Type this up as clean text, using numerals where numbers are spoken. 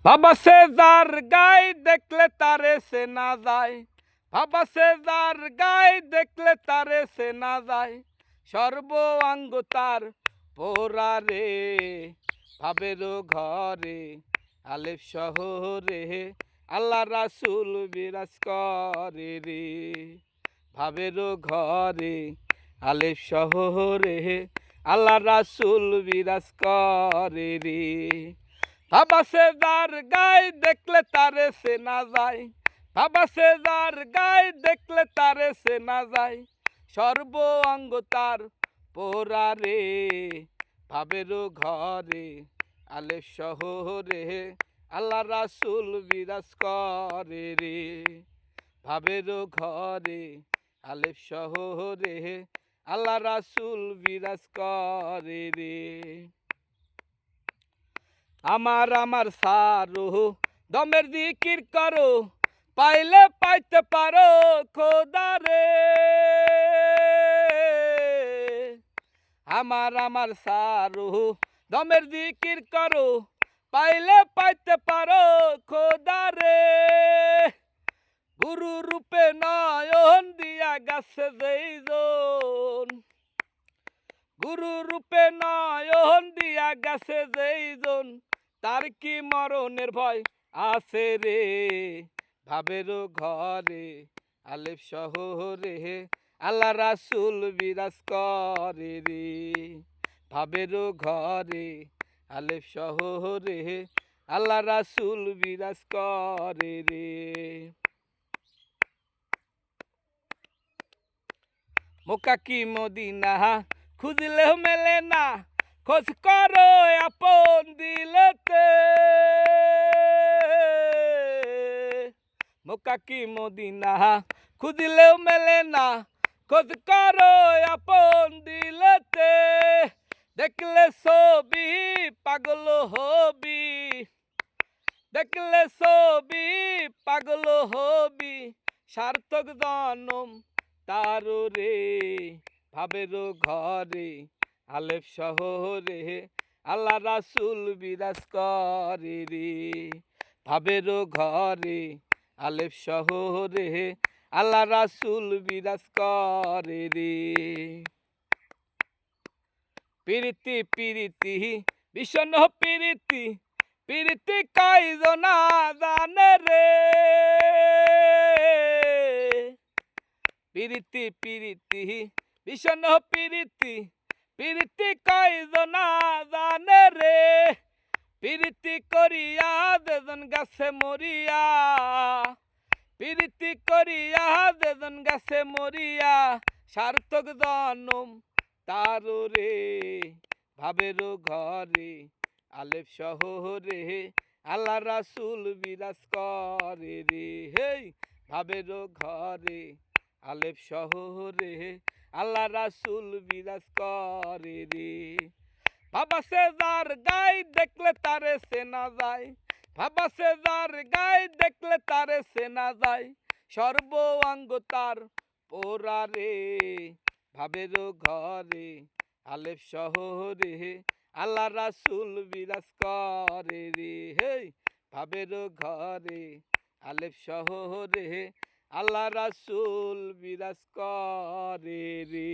বাবা সে যার গায়ে দেখলে তারে সে না যায়, বাবা সে যার গায়ে দেখলে তারে সে না যায়, সর্বাঙ্গ তার পোড়া রে, ভাবেরও ঘরে আলেফ শহরে আল্লাহ রাসূল বিরাজ করে রে, ভাবেরও ঘরে আলেফ শহরে আল্লাহ রাসূল বিরাজ করে রে। বাবা সে যার গায়ে দেখলে তারে সে না যায়, বাবা সে যার গায়ে দেখলে তারে সে না যায়, সর্বাঙ্গ তার পোড়া রে, ভাবেরও ঘরে আলেফ শহরে আল্লাহ রাসূল বিরাজ করে রে, ভাবেরও ঘরে আলেফ শহরে আল্লাহ রাসূল বিরাজ করে রে। আমার সারো দমের জিকির করো, পাইলে পাইতে পারো খোদা রে। আমার সারো দমের জিকির করো, পাইলে পাইতে পারো খোদা রে। গুরু রূপে নয়ন দিয়া গাছে যেইজন, গুরু রূপে নয়ন দিয়া গেছে যেইজন, তার কি মরণের ভয় আছে রে, ভাবেরও ঘরে আলেফ শহরে আল্লাহ রাসূল বিরাজ করে রে, ভাবেরও ঘরে আলেফ শহরে আল্লাহ রাসূল বিরাজ করে রে। মক্কা কি মদিনা খুঁজলেও মেলে না, খোঁজ করো আপন দিলেতে। মক্কা কি মদিনা খুঁজলেও মেলে না, খোঁজ করো আপন দিলেতে। দেখলে ছবি পাগল হবি, দেখলে ছবি পাগল হবি, সার্থক জনম তারো রে, ভাবেরও ঘরে আলেফ শহরে আল্লাহ রাসূল বিরাজ করে রে, ভাবেরও ঘরে আলেফ শহরে আল্লাহ রাসূল বিরাজ করে রে। প্রীতি প্রীতি ভীষণ প্রীতি, প্রীতি কয়জনা জানে রে। প্রীতি প্রীতি ভীষণ প্রীতি, প্রীতি কয়জনা জানে রে। প্রীতি করিয়া যেজন গাছে মরিয়া, প্রীতি করিয়া যেজন গাছে মরিয়া, সার্থক জনম তারো রে, ভাবেরও ঘরে আলেফ শহরে আল্লাহ রাসূল বিরাজ করে রে। হেই ভাবেরও ঘরে আলেফ শহরে আল্লাহ রাসূল বিরাজ করে রে। বাবা সে যার গায়ে দেখলে তারে সে না যায়, বাবা সে যার গায়ে দেখলে তারে সে না যায়, সর্বাঙ্গ তার পোড়া রে, ভাবেরও ঘরে আলেফ শহরে আল্লাহ রাসূল বিরাজ করে রে। হেই ভাবেরও ঘরে আলেফ শহরে আল্লাহ রাসূল বিরাজ করে রে।